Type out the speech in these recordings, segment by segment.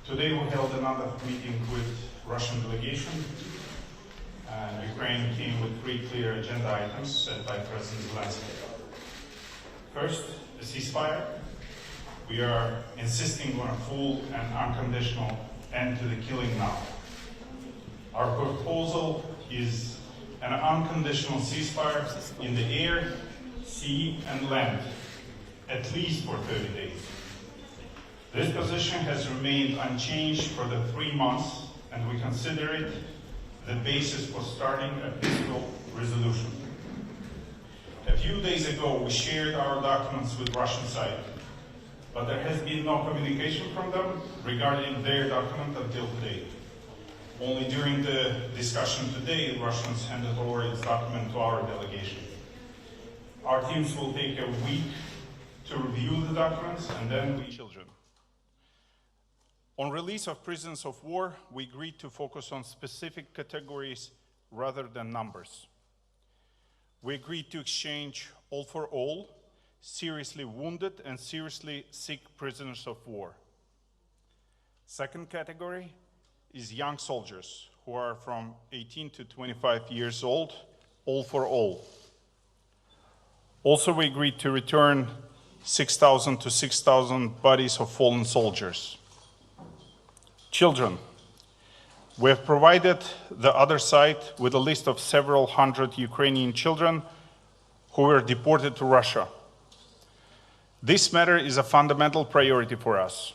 Today we held another meeting with Russian delegation. Ukraine came with 3 clear agenda items set by President Zelensky. First, the ceasefire. We are insisting on a full and unconditional end to the killing now. Our proposal is an unconditional ceasefire in the air, sea and land, at least for 30 days. This position has remained unchanged for the 3 months, and we consider it the basis for starting a peaceful resolution. A few days ago, we shared our documents with Russian side, but there has been no communication from them regarding their document until today. Only during the discussion today, the Russians handed over its document to our delegation. Our teams will take a week to review the documents, and then we children. On release of prisoners of war, we agreed to focus on specific categories rather than numbers. We agreed to exchange all for all, seriously wounded and seriously sick prisoners of war. Second category is young soldiers who are from 18 to 25 years old, all for all. Also, we agreed to return 6,000 to 6,000 bodies of fallen soldiers. Children. We have provided the other side with a list of several hundred Ukrainian children who were deported to Russia. This matter is a fundamental priority for us.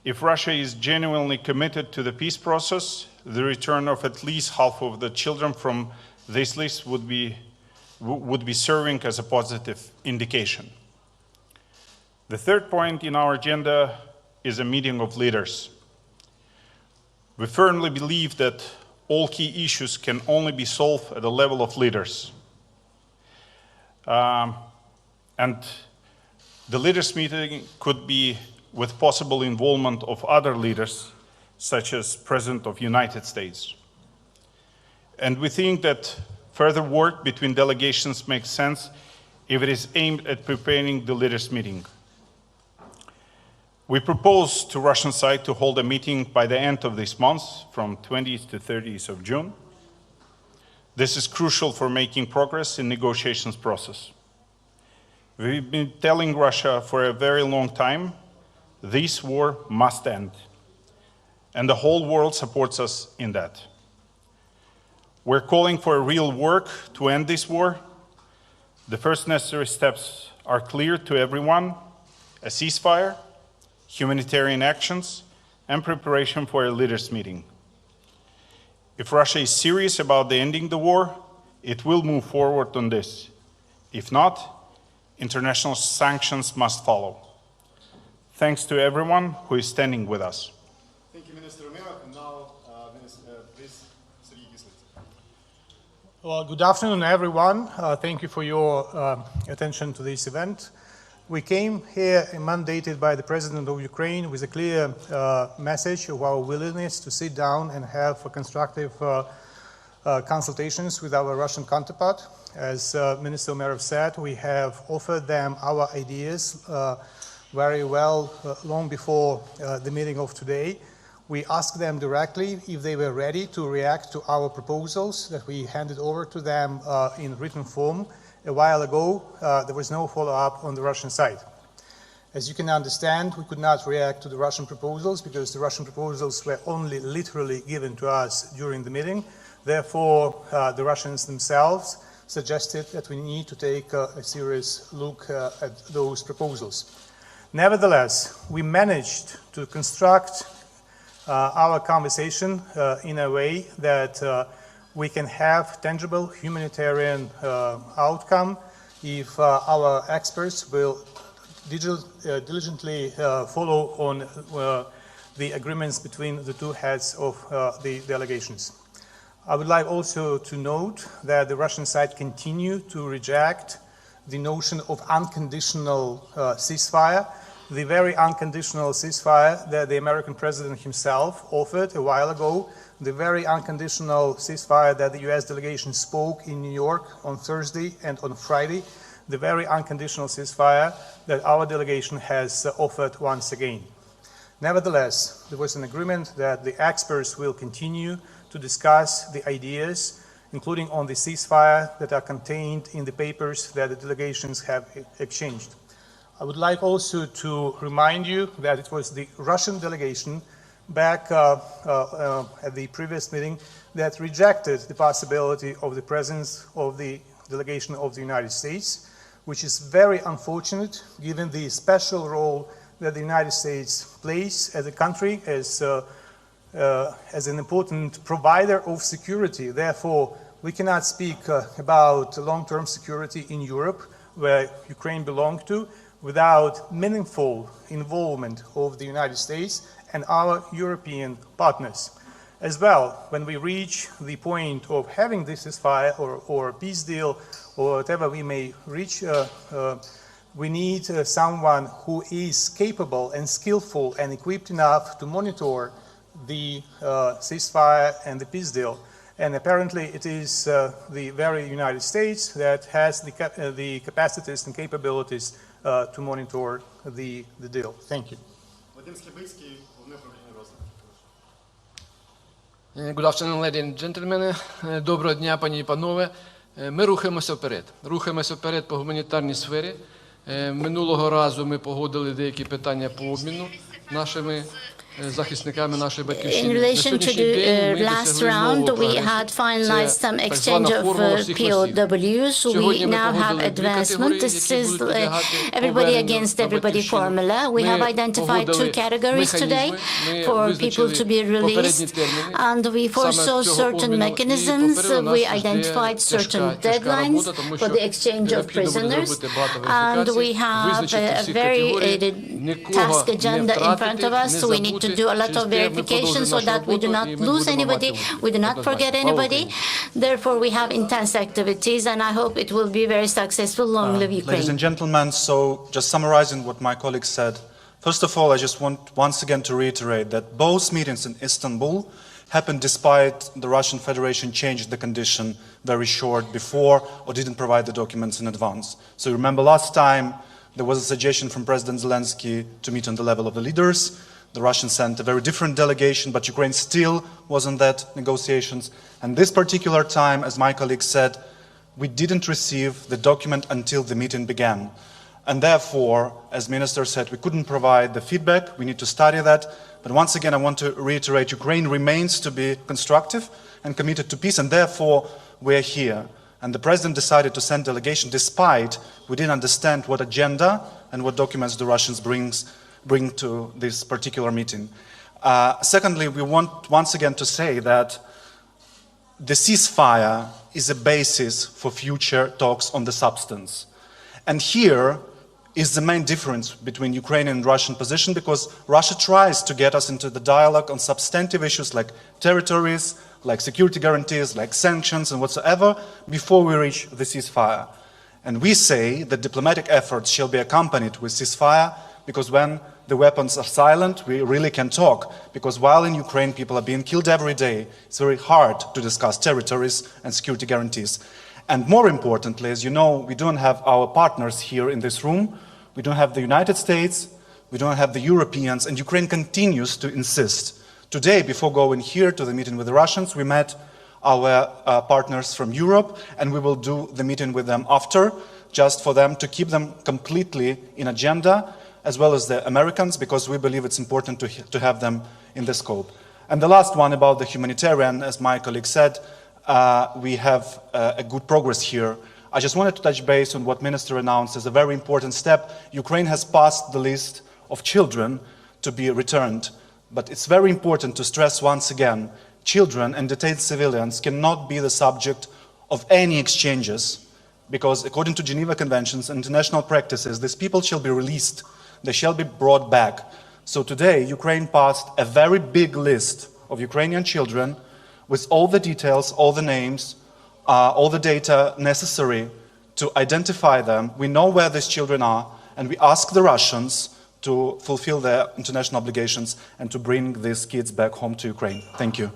If Russia is genuinely committed to the peace process, the return of at least half of the children from this list would be serving as a positive indication. The third point in our agenda is a meeting of leaders. We firmly believe that all key issues can only be solved at the level of leaders. And the leaders' meeting could be with possible involvement of other leaders, such as President of the United States. And we think that further work between delegations makes sense if it is aimed at preparing the leaders' meeting. We propose to Russian side to hold a meeting by the end of this month, from 20th to 30th of June. This is crucial for making progress in negotiations process. We've been telling Russia for a very long time, this war must end. And the whole world supports us in that. We're calling for real work to end this war. The first necessary steps are clear to everyone: a ceasefire, humanitarian actions, and preparation for a leaders' meeting. If Russia is serious about ending the war, it will move forward on this. If not, international sanctions must follow. Thanks to everyone who is standing with us. Thank you, Minister Romero. And now, please, Sergei Kislyak. Well, good afternoon, everyone. Thank you for your attention to this event. We came here mandated by the President of Ukraine with a clear message of our willingness to sit down and have constructive consultations with our Russian counterpart. As Minister Umerov said, we have offered them our ideas very well long before the meeting of today. We asked them directly if they were ready to react to our proposals that we handed over to them in written form. A while ago, there was no follow-up on the Russian side. As you can understand, we could not react to the Russian proposals because the Russian proposals were only literally given to us during the meeting. Therefore, the Russians themselves suggested that we need to take a serious look at those proposals. Nevertheless, we managed to construct our conversation in a way that we can have tangible humanitarian outcome if our experts will diligently follow on the agreements between the two heads of the delegations. I would like also to note that the Russian side continue to reject the notion of unconditional ceasefire, the very unconditional ceasefire that the American president himself offered a while ago, the very unconditional ceasefire that the US delegation spoke in New York on Thursday and on Friday, the very unconditional ceasefire that our delegation has offered once again. Nevertheless, there was an agreement that the experts will continue to discuss the ideas, including on the ceasefire, that are contained in the papers that the delegations have exchanged. I would like also to remind you that it was the Russian delegation back at the previous meeting that rejected the possibility of the presence of the delegation of the United States, which is very unfortunate given the special role that the United States plays as a country, as an important provider of security. Therefore, we cannot speak about long-term security in Europe, where Ukraine belongs to, without meaningful involvement of the United States and our European partners. As well, when we reach the point of having this ceasefire or peace deal or whatever we may reach, we need someone who is capable and skillful and equipped enough to monitor the ceasefire and the peace deal. And apparently it is the very United States that has the capacities and capabilities to monitor the deal. Thank you. Good afternoon, ladies and gentlemen. Доброго дня, пані і панове. Ми рухаємося вперед. Рухаємося вперед по гуманітарній сфері. Минулого разу ми погодили деякі питання по обміну нашими захисниками нашої батьківщини. In relation to the last round, we had finalized some exchange of POWs. We now have advancement. This is everybody against everybody formula. We have identified two categories today for people to be released, and we foresaw certain mechanisms. We identified certain deadlines for the exchange of prisoners, and we have a very task agenda in front of us. So we need to do a lot of verification so that we do not lose anybody, we do not forget anybody. Therefore, we have intense activities, and I hope it will be very successful. Long live Ukraine. Ladies and gentlemen, so just summarizing what my colleague said, first of all, I just want once again to reiterate that both meetings in Istanbul happened despite the Russian Federation changed the condition very short before or didn't provide the documents in advance. So you remember last time there was a suggestion from President Zelensky to meet on the level of the leaders. The Russians sent a very different delegation, but Ukraine still was in that negotiations. And this particular time, as my colleague said, we didn't receive the document until the meeting began. And therefore, as Minister said, we couldn't provide the feedback. We need to study that. But once again, I want to reiterate, Ukraine remains to be constructive and committed to peace, and therefore we're here. And the President decided to send delegation despite we didn't understand what agenda and what documents the Russians bring to this particular meeting. Secondly, we want once again to say that the ceasefire is a basis for future talks on the substance. And here is the main difference between Ukrainian and Russian position, because Russia tries to get us into the dialogue on substantive issues like territories, like security guarantees, like sanctions and whatsoever, before we reach the ceasefire. And we say that diplomatic efforts shall be accompanied with ceasefire, because when the weapons are silent, we really can talk. Because while in Ukraine people are being killed every day, it's very hard to discuss territories and security guarantees. And more importantly, as you know, we don't have our partners here in this room. We don't have the United States. We don't have the Europeans. And Ukraine continues to insist. Today, before going here to the meeting with the Russians, we met our partners from Europe, and we will do the meeting with them after, just for them to keep them completely in agenda, as well as the Americans, because we believe it's important to have them in the scope. And the last one about the humanitarian, as my colleague said, we have a good progress here. I just wanted to touch base on what Minister announced as a very important step. Ukraine has passed the list of children to be returned. But it's very important to stress once again, children and detained civilians cannot be the subject of any exchanges, because according to Geneva Conventions and international practices, these people shall be released. They shall be brought back. So today, Ukraine passed a very big list of Ukrainian children with all the details, all the names, all the data necessary to identify them. We know where these children are, and we ask the Russians to fulfill their international obligations and to bring these kids back home to Ukraine. Thank you.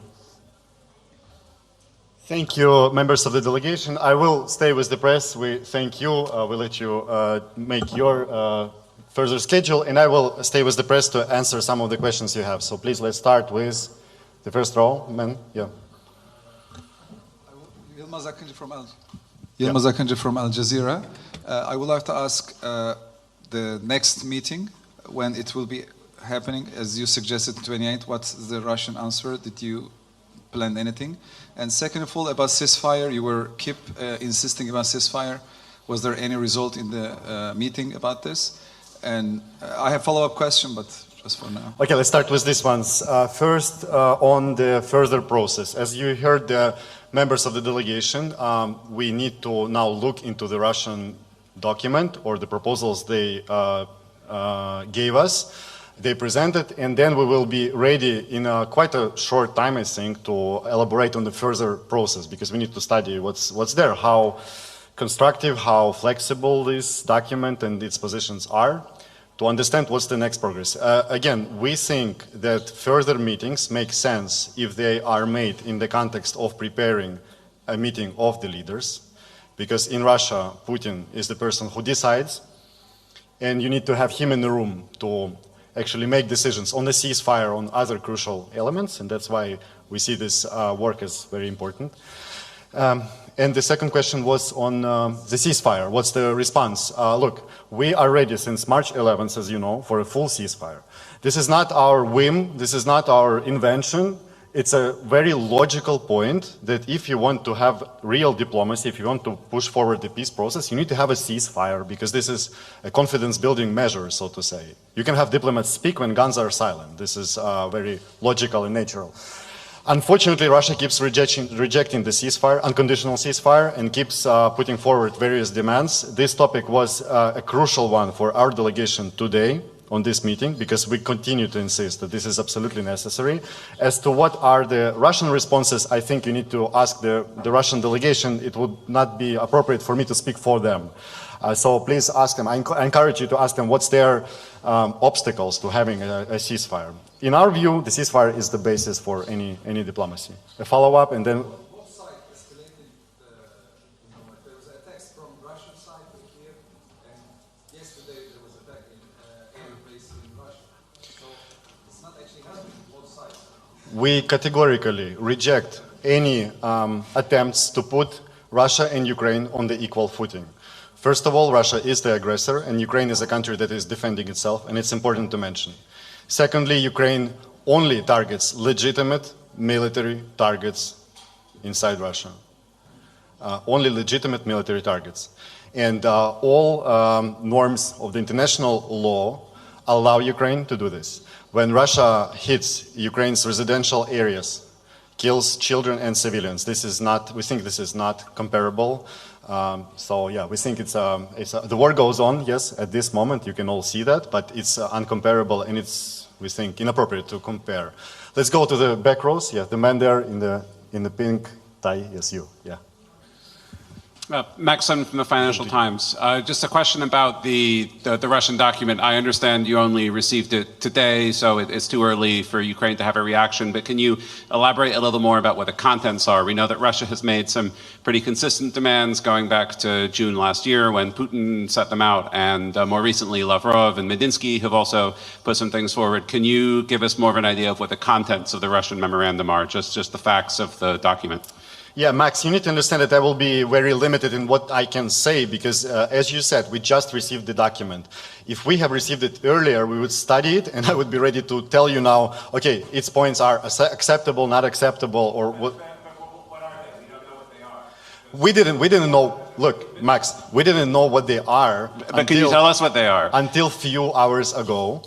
Thank you, members of the delegation. I will stay with the press. We thank you. We'll let you make your further schedule, and I will stay with the press to answer some of the questions you have. So please, let's start with the first row, man. Yeah. Yilmaz Akıncı from Al Jazeera. I would like to ask the next meeting, when it will be happening, as you suggested, 28, what's the Russian answer? Did you plan anything? And second of all, about ceasefire, you were keep insisting about ceasefire. Was there any result in the meeting about this? And I have a follow-up question, but just for now. Okay, let's start with these ones. First, on the further process. As you heard the members of the delegation, we need to now look into the Russian document or the proposals they gave us. They presented, and then we will be ready in quite a short time, I think, to elaborate on the further process, because we need to study what's there, how constructive, how flexible this document and its positions are, to understand what's the next progress. Again, we think that further meetings make sense if they are made in the context of preparing a meeting of the leaders, because in Russia, Putin is the person who decides, and you need to have him in the room to actually make decisions on the ceasefire, on other crucial elements, and that's why we see this work as very important. And the second question was on the ceasefire. What's the response? Look, we are ready since March 11th, as you know, for a full ceasefire. This is not our whim, this is not our invention. It's a very logical point that if you want to have real diplomacy, if you want to push forward the peace process, you need to have a ceasefire, because this is a confidence-building measure, so to say. You can have diplomats speak when guns are silent. This is very logical and natural. Unfortunately, Russia keeps rejecting the ceasefire, unconditional ceasefire, and keeps putting forward various demands. This topic was a crucial one for our delegation today on this meeting, because we continue to insist that this is absolutely necessary. As to what are the Russian responses, I think you need to ask the Russian delegation. It would not be appropriate for me to speak for them. So please ask them. I encourage you to ask them what's their obstacles to having a ceasefire. In our view, the ceasefire is the basis for any diplomacy. A follow-up, and then... Both sides escalated there was a text from Russian side to here, and yesterday there was a attack in another place in Russia. So it's not actually happening on both sides. We categorically reject any attempts to put Russia and Ukraine on the equal footing. First of all, Russia is the aggressor, and Ukraine is a country that is defending itself, and it's important to mention. Secondly, Ukraine only targets legitimate military targets inside Russia. Only legitimate military targets. And all norms of the international law allow Ukraine to do this. When Russia hits Ukraine's residential areas, kills children and civilians, we think this is not comparable. So yeah, we think the war goes on, yes, at this moment, you can all see that, but it's uncomparable, and it's, we think, inappropriate to compare. Let's go to the back rows. Yeah, the man there in the pink tie, yes, you, yeah. Max Sun from the Financial Times. Just a question about the Russian document. I understand you only received it today, so it's too early for Ukraine to have a reaction, but can you elaborate a little more about what the contents are? We know that Russia has made some pretty consistent demands going back to June last year when Putin set them out, and more recently Lavrov and Medinsky have also put some things forward. Can you give us more of an idea of what the contents of the Russian memorandum are, just the facts of the document? Yeah, Max, you need to understand that I will be very limited in what I can say, because as you said, we just received the document. If we have received it earlier, we would study it, and I would be ready to tell you now, okay, its points are acceptable, not acceptable, or what. What are they? We don't know what they are. We didn't know, look, Max, we didn't know what they are. But can you tell us what they are? Until few hours ago.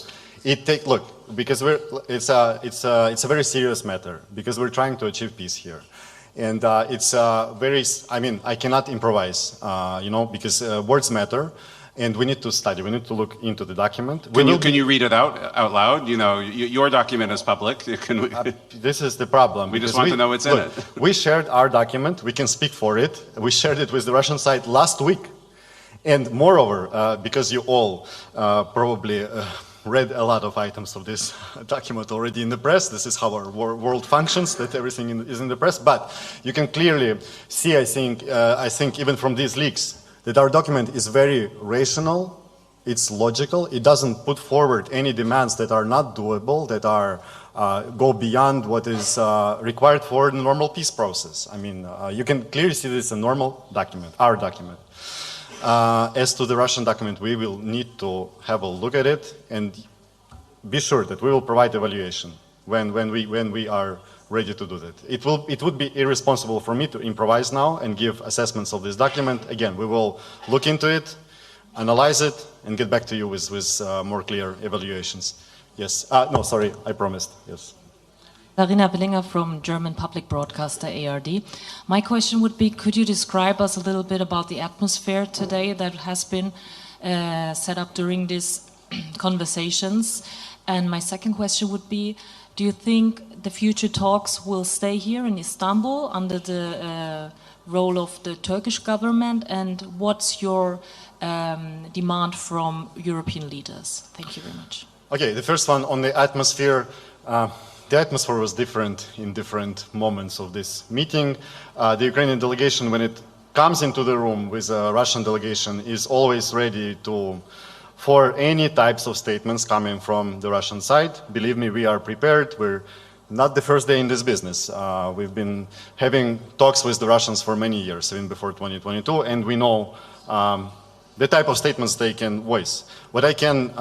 Look, because it's a very serious matter, because we're trying to achieve peace here. And it's I cannot improvise, because words matter, and we need to study, we need to look into the document. Can you read it out loud? You know, your document is public. This is the problem. We just want to know what's in it. We shared our document, we can speak for it. We shared it with the Russian side last week. And moreover, because you all probably read a lot of items of this document already in the press. This is how our world functions, that everything is in the press. But you can clearly see, I think even from these leaks, that our document is very rational, it's logical. It doesn't put forward any demands that are not doable, that are go beyond what is required for the normal peace process. I mean, you can clearly see this is a normal document, our document. As to the Russian document, we will need to have a look at it and be sure that we will provide evaluation when we are ready to do that. It would be irresponsible for me to improvise now and give assessments of this document. Again, we will look into it, analyze it, and get back to you with more clear evaluations. Yes. No, sorry, I promised. Yes. Larina Willinger from German public broadcaster ARD. My question would be, could you describe us a little bit about the atmosphere today that has been set up during these conversations? And my second question would be, do you think the future talks will stay here in Istanbul under the role of the Turkish government? And what's your demand from European leaders? Thank you very much. Okay, the first one on the atmosphere. The atmosphere was different in different moments of this meeting. The Ukrainian delegation, when it comes into the room with a Russian delegation, is always ready for any types of statements coming from the Russian side. Believe me, we are prepared. We're not the first day in this business. We've been having talks with the Russians for many years, even before 2022, and we know the type of statements they can voice. What I can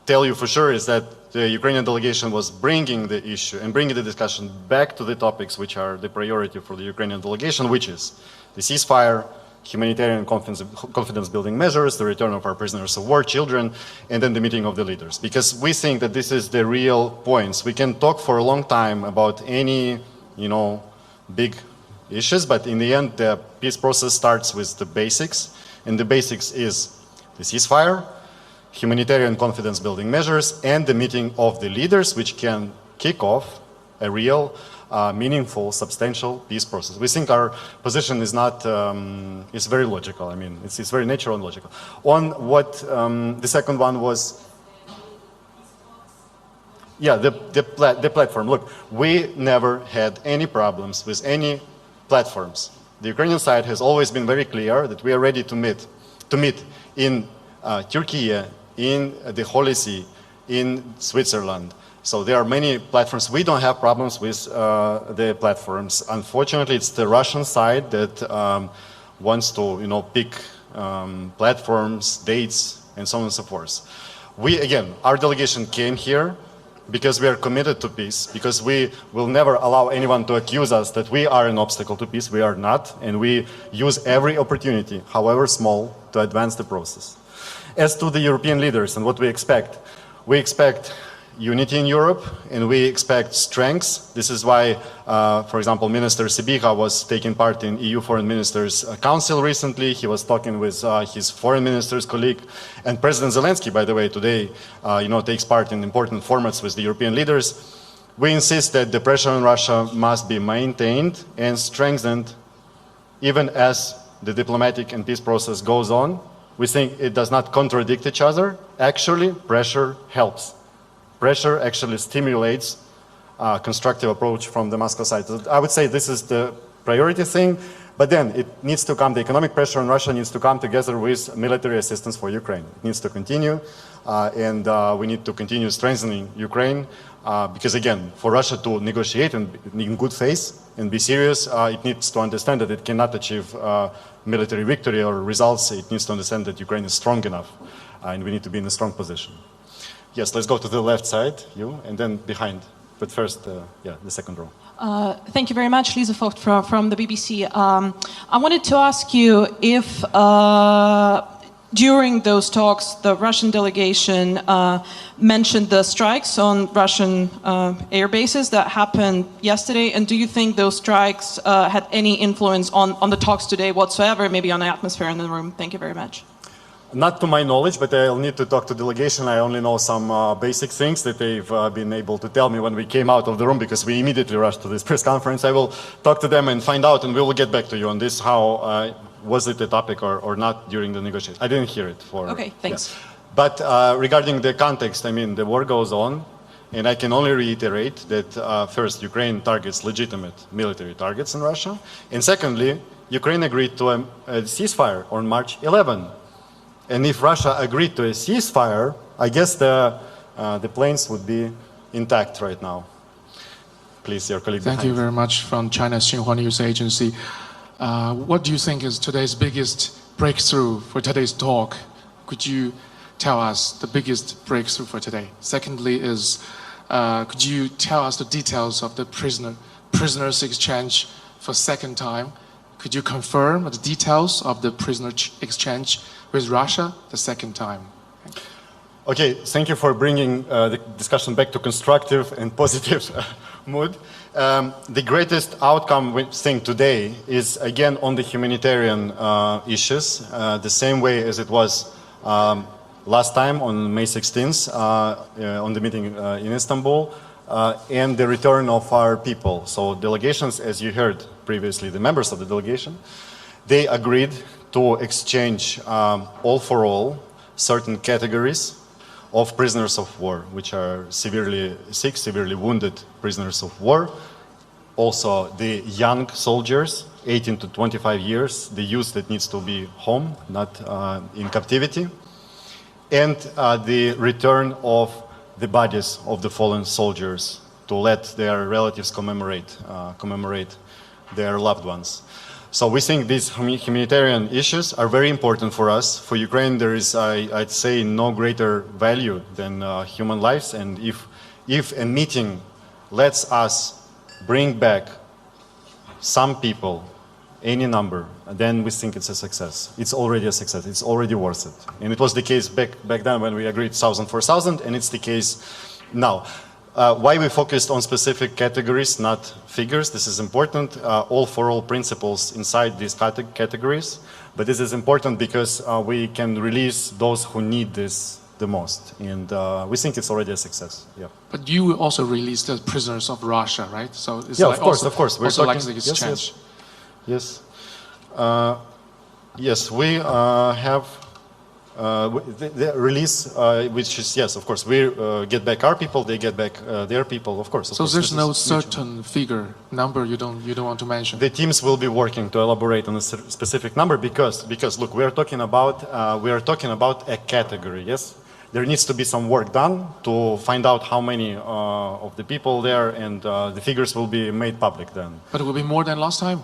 tell you for sure is that the Ukrainian delegation was bringing the issue and bringing the discussion back to the topics which are the priority for the Ukrainian delegation, which is the ceasefire, humanitarian confidence building measures, the return of our prisoners of war, children, and then the meeting of the leaders. Because we think that this is the real points. We can talk for a long time about any, big issues, but in the end, the peace process starts with the basics, and the basics is the ceasefire, humanitarian confidence building measures, and the meeting of the leaders, which can kick off a real, meaningful, substantial peace process. We think our position is not, it's very logical. I mean, it's very natural and logical. On what the second one was, yeah, the platform. Look, we never had any problems with any platforms. The Ukrainian side has always been very clear that we are ready to meet in Turkey, in the Holy See, in Switzerland. So there are many platforms. We don't have problems with the platforms. Unfortunately, it's the Russian side that wants to, pick platforms, dates, and so on and so forth. Our delegation came here because we are committed to peace, because we will never allow anyone to accuse us that we are an obstacle to peace. We are not, and we use every opportunity, however small, to advance the process. As to the European leaders and what we expect unity in Europe, and we expect strengths. This is why, for example, Minister Sibiha was taking part in EU Foreign Ministers' Council recently. He was talking with his foreign minister's colleague, and President Zelensky, by the way, today, takes part in important formats with the European leaders. We insist that the pressure on Russia must be maintained and strengthened, even as the diplomatic and peace process goes on. We think it does not contradict each other. Actually, pressure helps. Pressure actually stimulates a constructive approach from the Moscow side. So I would say this is the priority thing, but then it needs to come, the economic pressure on Russia needs to come together with military assistance for Ukraine. It needs to continue, and we need to continue strengthening Ukraine, because again, for Russia to negotiate and in good faith and be serious, it needs to understand that it cannot achieve military victory or results. It needs to understand that Ukraine is strong enough, and we need to be in a strong position. Yes, let's go to the left side, you, and then behind. But first, the second row. Thank you very much, Lisa Vogt from the BBC. I wanted to ask you if during those talks, the Russian delegation mentioned the strikes on Russian air bases that happened yesterday, and do you think those strikes had any influence on the talks today whatsoever, maybe on the atmosphere in the room? Thank you very much. Not to my knowledge, but I'll need to talk to delegation. I only know some basic things that they've been able to tell me when we came out of the room, because we immediately rushed to this press conference. I will talk to them and find out, and we will get back to you on this, how was it a topic or not during the negotiation. I didn't hear it. Okay, thanks. Yeah. But regarding the context, I mean, the war goes on, and I can only reiterate that first, Ukraine targets legitimate military targets in Russia, and secondly, Ukraine agreed to a ceasefire on March 11. And if Russia agreed to a ceasefire, I guess the planes would be intact right now. Please, your colleague. Thank you very much. From China's Xinhua News Agency. What do you think is today's biggest breakthrough for today's talk? Could you tell us the biggest breakthrough for today? Secondly is, could you tell us the details of the prisoners exchange for second time? Could you confirm the details of the prisoner exchange with Russia the second time? Okay, thank you for bringing the discussion back to constructive and positive mood. The greatest outcome we think today is again on the humanitarian issues, the same way as it was last time on May 16th on the meeting in Istanbul, and the return of our people. So delegations, as you heard previously, the members of the delegation, they agreed to exchange all for all certain categories of prisoners of war, which are severely sick, severely wounded prisoners of war. Also the young soldiers, 18 to 25 years, the youth that needs to be home, not in captivity. And the return of the bodies of the fallen soldiers to let their relatives commemorate their loved ones. So we think these humanitarian issues are very important for us. For Ukraine, there is, I'd say, no greater value than human lives. And if a meeting lets us bring back some people, any number, then we think it's a success. It's already a success. It's already worth it. And it was the case back then when we agreed 1,000 for 1,000, and it's the case now. Why we focused on specific categories, not figures, this is important. All for all principles inside these categories. But this is important because we can release those who need this the most. And we think it's already a success. Yeah. But you also released the prisoners of Russia, right? So it's yeah, like of course. We're also talking, like the exchange. Yes. Yes, we have the release, which is, yes, of course, we get back our people, they get back their people, of course. So there's no certain figure, number you don't want to mention? The teams will be working to elaborate on a specific number because look, we are talking about a category, yes? There needs to be some work done to find out how many of the people there, and the figures will be made public then. But it will be more than last time?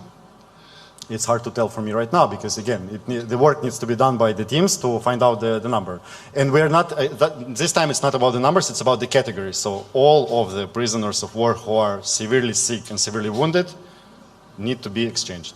It's hard to tell for me right now because, again, the work needs to be done by the teams to find out the number. And we're not, this time it's not about the numbers, it's about the categories. So all of the prisoners of war who are severely sick and severely wounded need to be exchanged.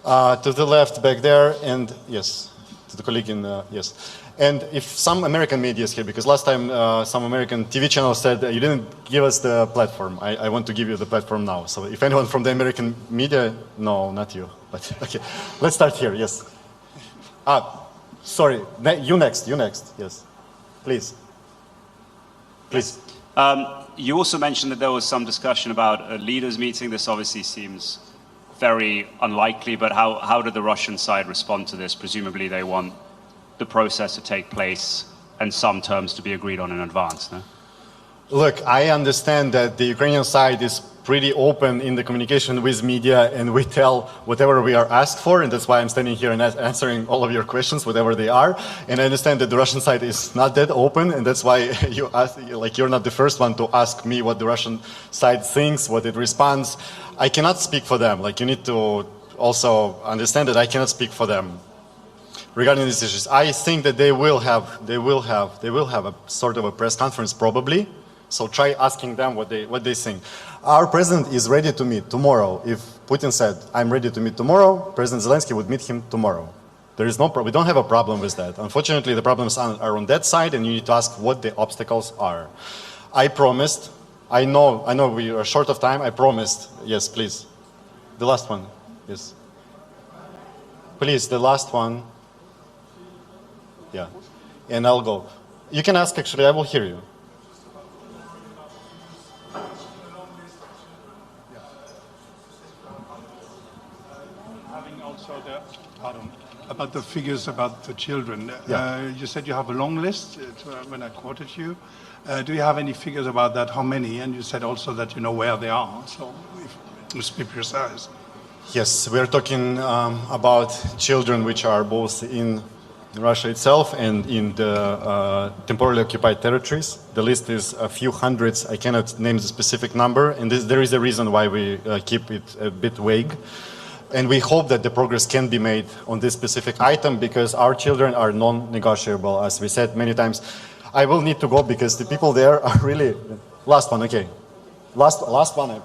To the left back there, and yes, to the colleague in, yes. And if some American media is here, because last time some American TV channel said you didn't give us the platform. I want to give you the platform now. So if anyone from the American media, no, not you. But okay, let's start here. Yes. Sorry, you next. Yes, please. Please. You also mentioned that there was some discussion about a leaders' meeting. This obviously seems very unlikely. But how did the Russian side respond to this? Presumably, they want the process to take place and some terms to be agreed on in advance, no? Look, I understand that the Ukrainian side is pretty open in the communication with media, and we tell whatever we are asked for, and that's why I'm standing here and answering all of your questions, whatever they are. And I understand that the Russian side is not that open, and that's why you ask, like, you're not the first one to ask me what the Russian side thinks, what it responds. I cannot speak for them. Like, you need to also understand that I cannot speak for them regarding these issues. I think that they will have a sort of a press conference probably. So try asking them what they think. Our president is ready to meet tomorrow. If Putin said, I'm ready to meet tomorrow, President Zelensky would meet him tomorrow. There is no we don't have a problem with that. Unfortunately, the problems are on that side, and you need to ask what the obstacles are. I promised, I know we are short of time, I promised, yes, please. The last one, yes. Please, the last one. Yeah, and I'll go. You can ask, actually, I will hear you. Having also about the figures about the children. Yeah. You said you have a long list when I quoted you. Do you have any figures about that? How many? And you said also that you know where they are. So let's be precise. Yes, we are talking about children which are both in Russia itself and in the temporarily occupied territories. The list is a few hundreds. I cannot name the specific number, and there is a reason why we keep it a bit vague. And we hope that the progress can be made on this specific item because our children are non-negotiable, as we said many times. I will need to go because the people there are really... Last one, okay. Last one, I promise.